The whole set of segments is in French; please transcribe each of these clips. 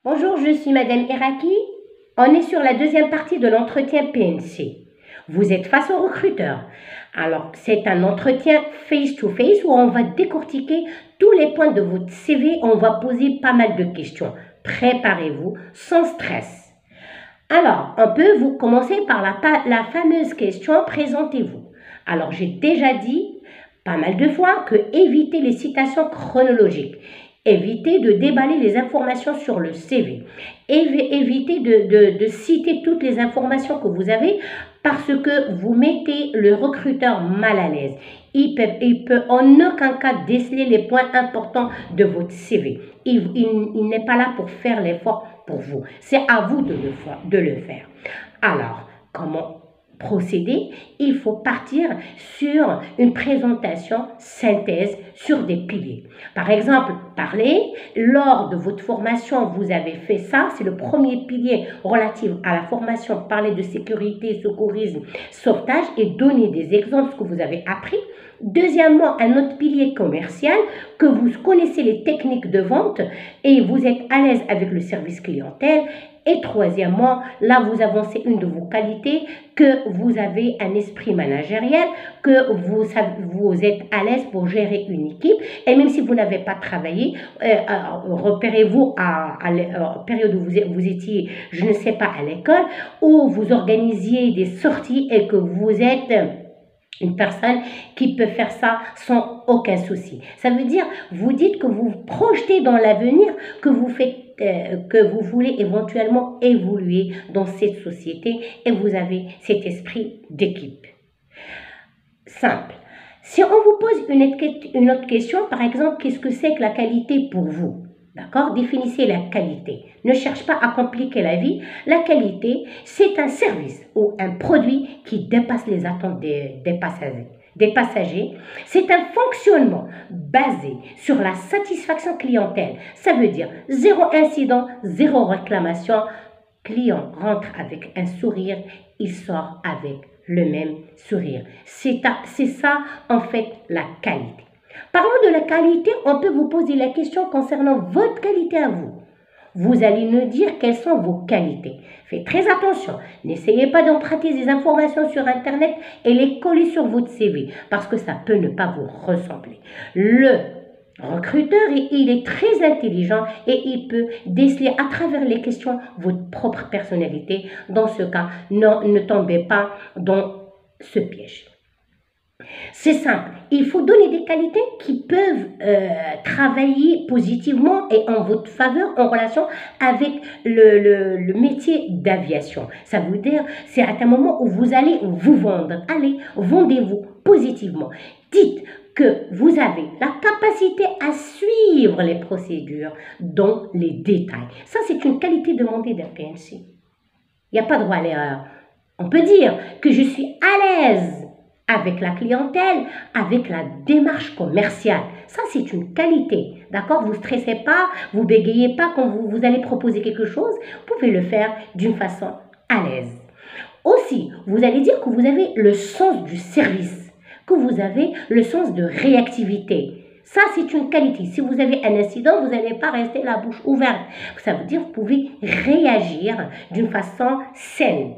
Bonjour, je suis Madame Iraki. On est sur la deuxième partie de l'entretien PNC. Vous êtes face au recruteur. Alors, c'est un entretien face-to-face où on va décortiquer tous les points de votre CV. On va poser pas mal de questions. Préparez-vous sans stress. Alors, on peut vous commencer par la fameuse question « Présentez-vous ». Alors, j'ai déjà dit pas mal de fois que évitez les citations chronologiques. Évitez de déballer les informations sur le CV. Évitez de citer toutes les informations que vous avez parce que vous mettez le recruteur mal à l'aise. Il peut en aucun cas déceler les points importants de votre CV. Il n'est pas là pour faire l'effort pour vous. C'est à vous de le faire. Alors, comment procéder? Il faut partir sur une présentation synthèse sur des piliers. Par exemple, parler. Lors de votre formation, vous avez fait ça. C'est le premier pilier relatif à la formation. Parler de sécurité, secourisme, sauvetage et donner des exemples de ce que vous avez appris. Deuxièmement, un autre pilier commercial, que vous connaissez les techniques de vente et vous êtes à l'aise avec le service clientèle. Et troisièmement, là, vous avancez une de vos qualités, que vous avez un esprit managériel, que vous êtes à l'aise pour gérer une équipe. Et même si vous n'avez pas travaillé, repérez-vous à la période où vous étiez, je ne sais pas, à l'école, où vous organisiez des sorties et que vous êtes une personne qui peut faire ça sans aucun souci. Ça veut dire, vous dites que vous vous projetez dans l'avenir, que vous voulez éventuellement évoluer dans cette société et vous avez cet esprit d'équipe. Simple. Si on vous pose une autre question, par exemple, qu'est-ce que c'est que la qualité pour vous? D'accord? Définissez la qualité. Ne cherche pas à compliquer la vie. La qualité, c'est un service ou un produit qui dépasse les attentes des passagers. C'est un fonctionnement basé sur la satisfaction clientèle. Ça veut dire zéro incident, zéro réclamation. Client rentre avec un sourire, il sort avec le même sourire. C'est ça, en fait, la qualité. Parlons de la qualité, on peut vous poser la question concernant votre qualité à vous. Vous allez nous dire quelles sont vos qualités. Faites très attention. N'essayez pas d'emprunter des informations sur Internet et les coller sur votre CV parce que ça peut ne pas vous ressembler. Le recruteur, il est très intelligent et il peut déceler à travers les questions votre propre personnalité. Dans ce cas, ne tombez pas dans ce piège. C'est simple, il faut donner des qualités qui peuvent travailler positivement et en votre faveur en relation avec le métier d'aviation. Ça veut dire, c'est à un moment où vous allez vous vendre. Allez, vendez-vous positivement. Dites que vous avez la capacité à suivre les procédures dans les détails. Ça, c'est une qualité demandée d'un PNC. Il n'y a pas droit à l'erreur. On peut dire que je suis à l'aise avec la clientèle, avec la démarche commerciale. Ça, c'est une qualité. D'accord? Vous ne stressez pas, vous bégayez pas quand vous allez proposer quelque chose. Vous pouvez le faire d'une façon à l'aise. Aussi, vous allez dire que vous avez le sens du service, que vous avez le sens de réactivité. Ça, c'est une qualité. Si vous avez un incident, vous n'allez pas rester la bouche ouverte. Ça veut dire que vous pouvez réagir d'une façon saine.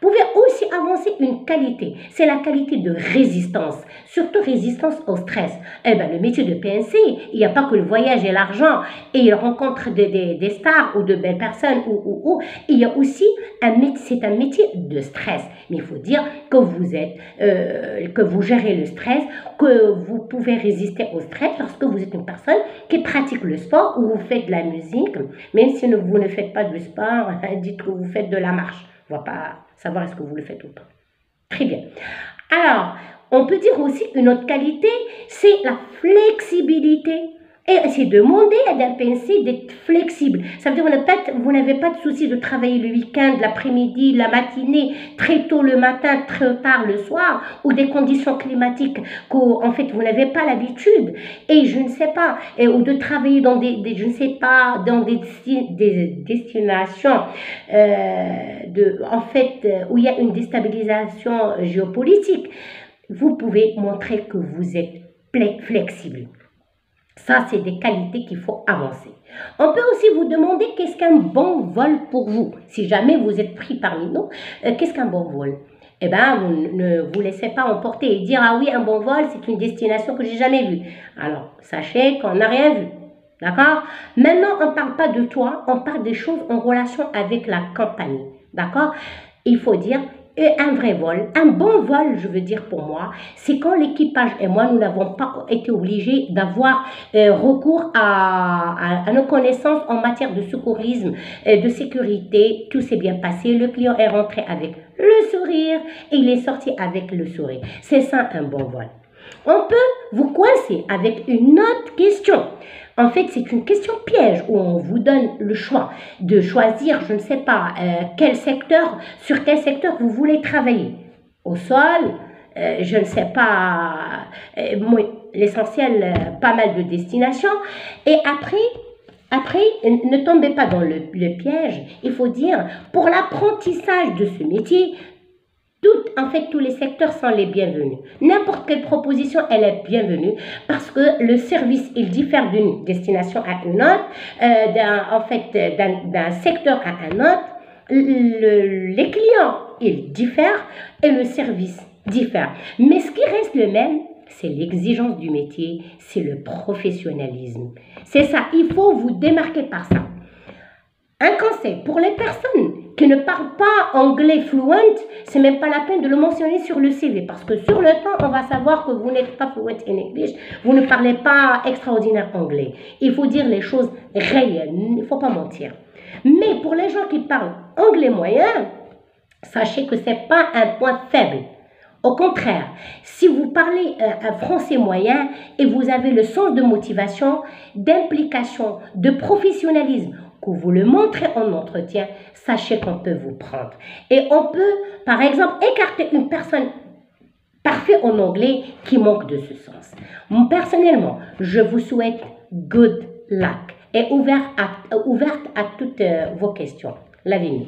Vous pouvez aussi avancer une qualité, c'est la qualité de résistance, surtout résistance au stress. Eh bien, le métier de PNC, il n'y a pas que le voyage et l'argent, et il rencontre des stars ou de belles personnes, il y a aussi c'est un métier de stress. Mais il faut dire que que vous gérez le stress, que vous pouvez résister au stress lorsque vous êtes une personne qui pratique le sport ou vous faites de la musique, même si vous ne faites pas de sport, dites que vous faites de la marche. On ne va pas savoir est-ce que vous le faites ou pas. Très bien. Alors, on peut dire aussi une autre qualité, c'est la flexibilité. Et c'est demander à un PNC d'être flexible. Ça veut dire que vous n'avez pas de souci de travailler le week-end, l'après-midi, la matinée, très tôt le matin, très tard le soir, ou des conditions climatiques qu'en fait vous n'avez pas l'habitude. Et je ne sais pas, ou de travailler dans je ne sais pas, dans des destinations où il y a une déstabilisation géopolitique. Vous pouvez montrer que vous êtes flexible. Ça, c'est des qualités qu'il faut avancer. On peut aussi vous demander qu'est-ce qu'un bon vol pour vous. Si jamais vous êtes pris parmi nous, qu'est-ce qu'un bon vol? Eh bien, vous ne vous laissez pas emporter et dire « Ah oui, un bon vol, c'est une destination que j'ai jamais vue. » Alors, sachez qu'on n'a rien vu. D'accord? Maintenant, on ne parle pas de toi, on parle des choses en relation avec la compagnie. D'accord? Il faut dire un vrai vol, un bon vol, je veux dire pour moi, c'est quand l'équipage et moi, nous n'avons pas été obligés d'avoir recours à nos connaissances en matière de secourisme, de sécurité. Tout s'est bien passé, le client est rentré avec le sourire et il est sorti avec le sourire. C'est ça un bon vol. On peut vous coincer avec une autre question. En fait, c'est une question piège où on vous donne le choix de choisir, je ne sais pas, quel secteur, sur quel secteur vous voulez travailler. Au sol, je ne sais pas, l'essentiel, pas mal de destinations. Et après, ne tombez pas dans le piège. Il faut dire, pour l'apprentissage de ce métier, tous les secteurs sont les bienvenus. N'importe quelle proposition, elle est bienvenue parce que le service, il diffère d'une destination à une autre, d'un secteur à un autre. Les clients, ils diffèrent et le service diffère. Mais ce qui reste le même, c'est l'exigence du métier, c'est le professionnalisme. C'est ça, il faut vous démarquer par ça. Un conseil pour les personnes qui ne parlent pas anglais fluent, c'est même pas la peine de le mentionner sur le CV parce que sur le temps, on va savoir que vous n'êtes pas fluent in English, vous ne parlez pas extraordinaire anglais. Il faut dire les choses réelles, il ne faut pas mentir. Mais pour les gens qui parlent anglais moyen, sachez que ce n'est pas un point faible. Au contraire, si vous parlez un français moyen et vous avez le sens de motivation, d'implication, de professionnalisme, que vous le montrez en entretien, sachez qu'on peut vous prendre. Et on peut, par exemple, écarter une personne parfaite en anglais qui manque de ce sens. Personnellement, je vous souhaite good luck et ouverte à toutes vos questions. L'avenir.